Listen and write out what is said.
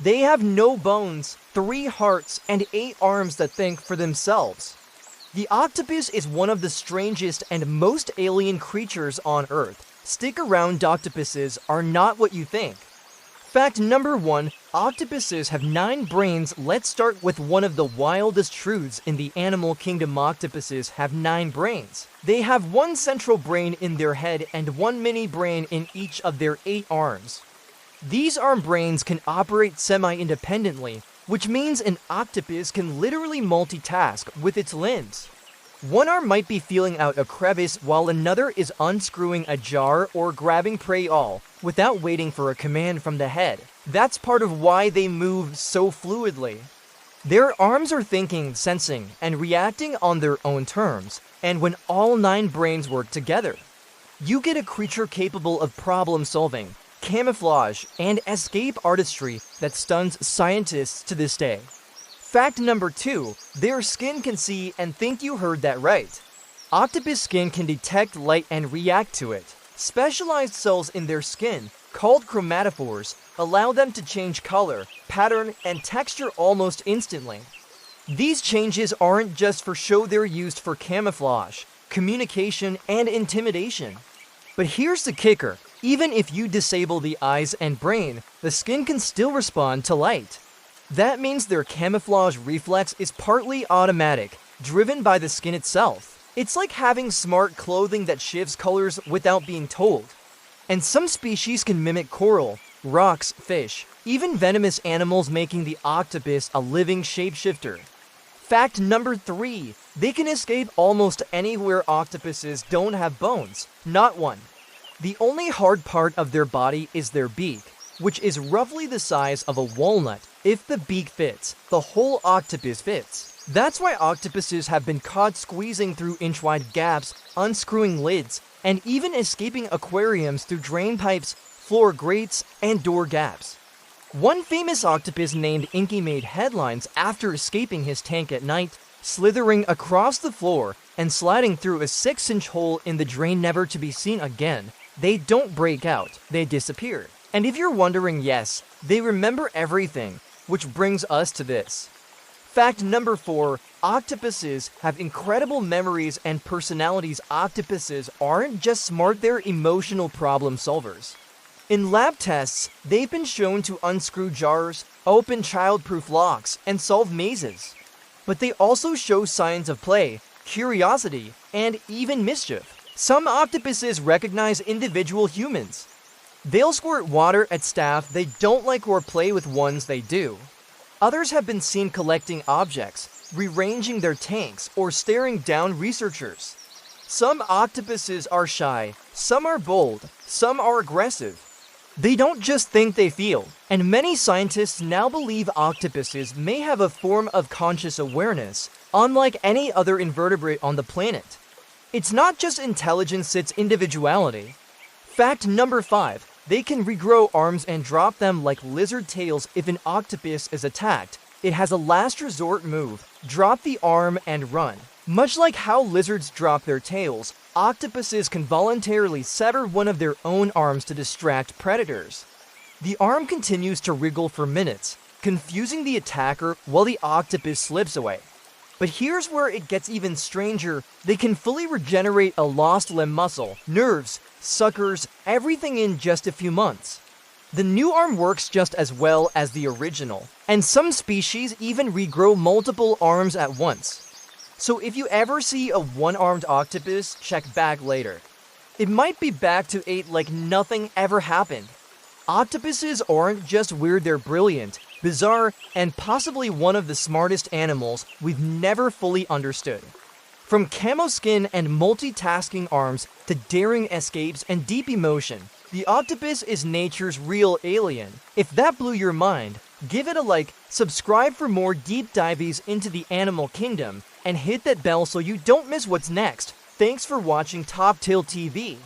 They have no bones, 3 hearts, and 8 arms that think for themselves. The octopus is one of the strangest and most alien creatures on Earth. Stick around, octopuses are not what you think. Fact number 1, octopuses have 9 brains. Let's start with one of the wildest truths in the animal kingdom. Octopuses have 9 brains. They have 1 central brain in their head and 1 mini brain in each of their 8 arms. These arm brains can operate semi-independently, which means an octopus can literally multitask with its limbs. One arm might be feeling out a crevice while another is unscrewing a jar or grabbing prey, all without waiting for a command from the head. That's part of why they move so fluidly. Their arms are thinking, sensing, and reacting on their own terms, and when all 9 brains work together, you get a creature capable of problem solving, camouflage, and escape artistry that stuns scientists to this day. Fact number 2, their skin can see, and think you heard that right. Octopus skin can detect light and react to it. Specialized cells in their skin, called chromatophores, allow them to change color, pattern, and texture almost instantly. These changes aren't just for show, they're used for camouflage, communication, and intimidation. But here's the kicker. Even if you disable the eyes and brain, the skin can still respond to light. That means their camouflage reflex is partly automatic, driven by the skin itself. It's like having smart clothing that shifts colors without being told. And some species can mimic coral, rocks, fish, even venomous animals, making the octopus a living shapeshifter. Fact number 3, they can escape almost anywhere. Octopuses don't have bones, not one. The only hard part of their body is their beak, which is roughly the size of a walnut. If the beak fits, the whole octopus fits. That's why octopuses have been caught squeezing through inch-wide gaps, unscrewing lids, and even escaping aquariums through drain pipes, floor grates, and door gaps. One famous octopus named Inky made headlines after escaping his tank at night, slithering across the floor and sliding through a 6-inch hole in the drain, never to be seen again. They don't break out, they disappear. And if you're wondering, yes, they remember everything, which brings us to this. Fact number 4, octopuses have incredible memories and personalities. Octopuses aren't just smart, they're emotional problem solvers. In lab tests, they've been shown to unscrew jars, open child-proof locks, and solve mazes. But they also show signs of play, curiosity, and even mischief. Some octopuses recognize individual humans. They'll squirt water at staff they don't like or play with ones they do. Others have been seen collecting objects, rearranging their tanks, or staring down researchers. Some octopuses are shy, some are bold, some are aggressive. They don't just think, they feel, and many scientists now believe octopuses may have a form of conscious awareness, unlike any other invertebrate on the planet. It's not just intelligence, it's individuality. Fact number 5, they can regrow arms and drop them like lizard tails. If an octopus is attacked, it has a last resort move, drop the arm and run. Much like how lizards drop their tails, octopuses can voluntarily sever one of their own arms to distract predators. The arm continues to wriggle for minutes, confusing the attacker while the octopus slips away. But here's where it gets even stranger. They can fully regenerate a lost limb, muscle, nerves, suckers, everything in just a few months. The new arm works just as well as the original, and some species even regrow multiple arms at once. So if you ever see a one-armed octopus, check back later. It might be back to 8 like nothing ever happened. Octopuses aren't just weird, they're brilliant, bizarre, and possibly one of the smartest animals we've never fully understood. From camo skin and multitasking arms to daring escapes and deep emotion, the octopus is nature's real alien. If that blew your mind, give it a like, subscribe for more deep dives into the animal kingdom, and hit that bell so you don't miss what's next. Thanks for watching TopTailTV.